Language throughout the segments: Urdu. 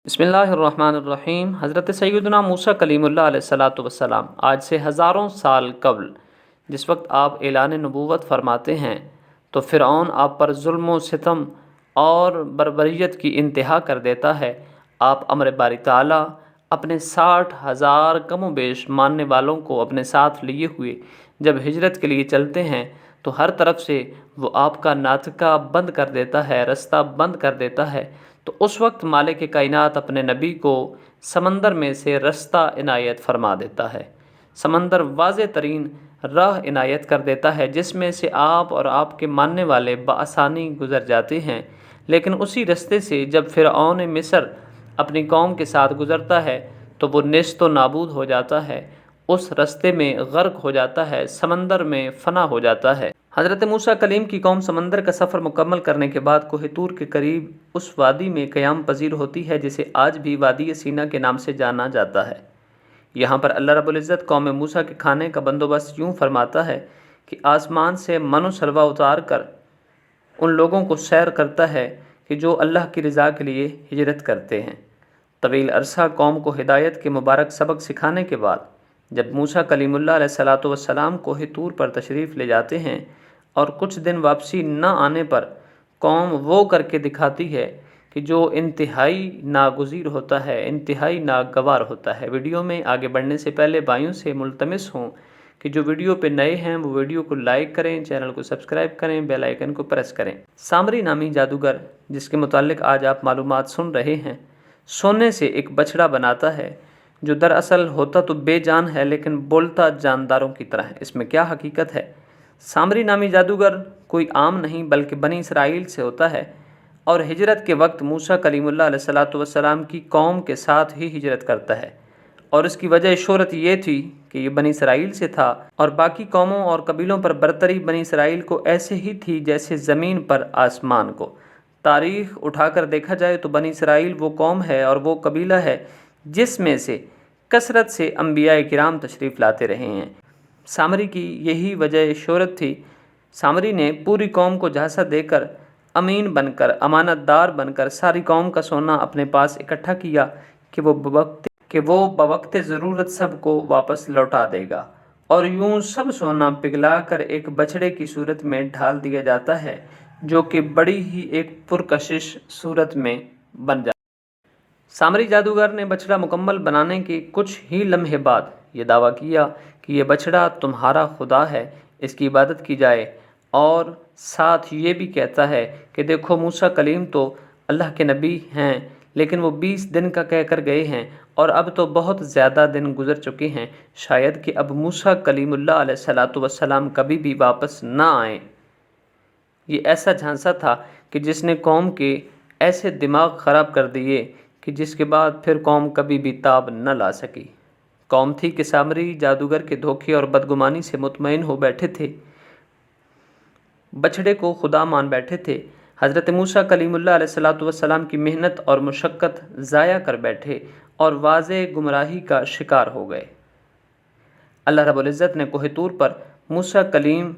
بسم اللہ الرحمن الرحیم۔ حضرت سیدنا موسیٰ کلیم اللہ علیہ الصلاۃ والسلام آج سے ہزاروں سال قبل جس وقت آپ اعلان نبوت فرماتے ہیں تو فرعون آپ پر ظلم و ستم اور بربریت کی انتہا کر دیتا ہے۔ آپ امر باری تعالیٰ اپنے 60,000 کم و بیش ماننے والوں کو اپنے ساتھ لیے ہوئے جب ہجرت کے لیے چلتے ہیں تو ہر طرف سے وہ آپ کا ناطقہ بند کر دیتا ہے، رستہ بند کر دیتا ہے۔ تو اس وقت مالک کائنات اپنے نبی کو سمندر میں سے رستہ عنایت فرما دیتا ہے، سمندر واضح ترین راہ عنایت کر دیتا ہے جس میں سے آپ اور آپ کے ماننے والے بآسانی گزر جاتے ہیں۔ لیکن اسی رستے سے جب فرعون مصر اپنی قوم کے ساتھ گزرتا ہے تو وہ نیست و نابود ہو جاتا ہے، اس رستے میں غرق ہو جاتا ہے، سمندر میں فنا ہو جاتا ہے۔ حضرت موسیٰ کلیم کی قوم سمندر کا سفر مکمل کرنے کے بعد کوہ طور کے قریب اس وادی میں قیام پذیر ہوتی ہے جسے آج بھی وادی سینا کے نام سے جانا جاتا ہے۔ یہاں پر اللہ رب العزت قوم موسیٰ کے کھانے کا بندوبست یوں فرماتا ہے کہ آسمان سے من و سلوہ اتار کر ان لوگوں کو سیر کرتا ہے کہ جو اللہ کی رضا کے لیے ہجرت کرتے ہیں۔ طویل عرصہ قوم کو ہدایت کے مبارک سبق سکھانے کے بعد جب موسیٰ کلیم اللہ علیہ الصلاۃ والسلام کوہ طور پر تشریف لے جاتے ہیں اور کچھ دن واپسی نہ آنے پر قوم وہ کر کے دکھاتی ہے کہ جو انتہائی ناگزیر ہوتا ہے، انتہائی ناگوار ہوتا ہے۔ ویڈیو میں آگے بڑھنے سے پہلے بھائیوں سے ملتمس ہوں کہ جو ویڈیو پہ نئے ہیں وہ ویڈیو کو لائک کریں، چینل کو سبسکرائب کریں، بیل آئیکن کو پریس کریں۔ سامری نامی جادوگر جس کے متعلق آج آپ معلومات سن رہے ہیں، سونے سے ایک بچڑا بناتا ہے جو دراصل ہوتا تو بے جان ہے لیکن بولتا جانداروں کی طرح ہے۔ اس میں کیا حقیقت ہے؟ سامری نامی جادوگر کوئی عام نہیں بلکہ بنی اسرائیل سے ہوتا ہے اور ہجرت کے وقت موسیٰ کلیم اللہ علیہ الصلاۃ والسلام کی قوم کے ساتھ ہی ہجرت کرتا ہے، اور اس کی وجہ شہرت یہ تھی کہ یہ بنی اسرائیل سے تھا اور باقی قوموں اور قبیلوں پر برتری بنی اسرائیل کو ایسے ہی تھی جیسے زمین پر آسمان کو۔ تاریخ اٹھا کر دیکھا جائے تو بنی اسرائیل وہ قوم ہے اور وہ قبیلہ ہے جس میں سے کثرت سے انبیاء کرام تشریف لاتے رہے ہیں۔ سامری کی یہی وجہ شہرت تھی۔ سامری نے پوری قوم کو جھانسا دے کر، امین بن کر، امانت دار بن کر ساری قوم کا سونا اپنے پاس اکٹھا کیا کہ وہ بوقت ضرورت سب کو واپس لوٹا دے گا، اور یوں سب سونا پگھلا کر ایک بچڑے کی صورت میں ڈھال دیا جاتا ہے جو کہ بڑی ہی ایک پرکشش صورت میں بن جاتا ہے۔ سامری جادوگر نے بچڑا مکمل بنانے کے کچھ ہی لمحے بعد یہ دعویٰ کیا کہ یہ بچڑا تمہارا خدا ہے، اس کی عبادت کی جائے، اور ساتھ یہ بھی کہتا ہے کہ دیکھو موسیٰ کلیم تو اللہ کے نبی ہیں لیکن وہ 20 دن کا کہہ کر گئے ہیں اور اب تو بہت زیادہ دن گزر چکے ہیں، شاید کہ اب موسیٰ کلیم اللہ علیہ الصلاۃ والسلام کبھی بھی واپس نہ آئیں۔ یہ ایسا جھانسا تھا کہ جس نے قوم کے ایسے دماغ خراب کر دیے کہ جس کے بعد پھر قوم کبھی بھی تاب نہ لا سکی۔ قوم تھی کہ سامری جادوگر کے دھوکے اور بدگمانی سے مطمئن ہو بیٹھے تھے، بچڑے کو خدا مان بیٹھے تھے۔ حضرت موسیٰ کلیم اللہ علیہ الصلاۃ والسلام کی محنت اور مشقت ضائع کر بیٹھے اور واضح گمراہی کا شکار ہو گئے۔ اللہ رب العزت نے کوہ طور پر موسیٰ کلیم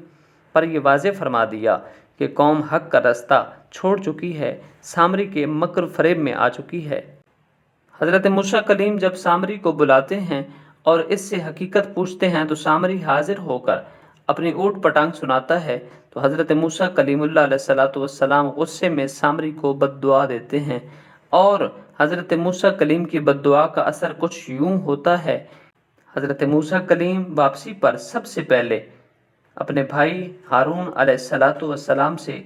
پر یہ واضح فرما دیا کہ قوم حق کا رستہ چھوڑ چکی ہے، سامری کے مکر فریب میں آ چکی ہے۔ حضرت موسیٰ کلیم جب سامری کو بلاتے ہیں اور اس سے حقیقت پوچھتے ہیں تو سامری حاضر ہو کر اپنی اوٹ پٹانگ سناتا ہے تو حضرت موسیٰ کلیم اللہ علیہ الصلاۃ والسلام غصے میں سامری کو بد دعا دیتے ہیں، اور حضرت موسیٰ کلیم کی بد دعا کا اثر کچھ یوں ہوتا ہے۔ حضرت موسیٰ کلیم واپسی پر سب سے پہلے اپنے بھائی ہارون علیہ الصلاۃ والسلام سے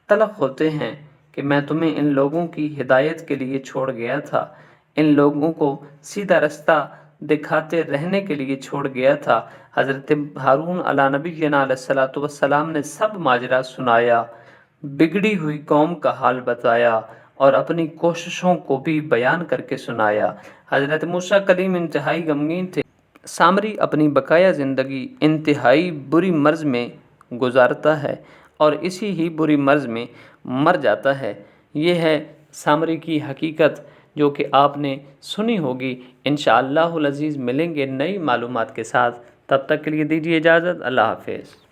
طلب ہوتے ہیں کہ میں تمہیں ان لوگوں کی ہدایت کے لیے چھوڑ گیا تھا، ان لوگوں کو سیدھا رستہ دکھاتے رہنے کے لیے چھوڑ گیا تھا۔ حضرت ہارون علیہ نبینا علیہ الصلاۃ والسلام نے سب ماجرا سنایا، بگڑی ہوئی قوم کا حال بتایا اور اپنی کوششوں کو بھی بیان کر کے سنایا۔ حضرت موسیٰ کلیم انتہائی غمگین تھے۔ سامری اپنی بقایا زندگی انتہائی بری مرض میں گزارتا ہے اور اسی ہی بری مرض میں مر جاتا ہے۔ یہ ہے سامری کی حقیقت جو کہ آپ نے سنی ہوگی۔ انشاءاللہ العزیز ملیں گے نئی معلومات کے ساتھ، تب تک کے لیے دیجیے اجازت۔ اللہ حافظ۔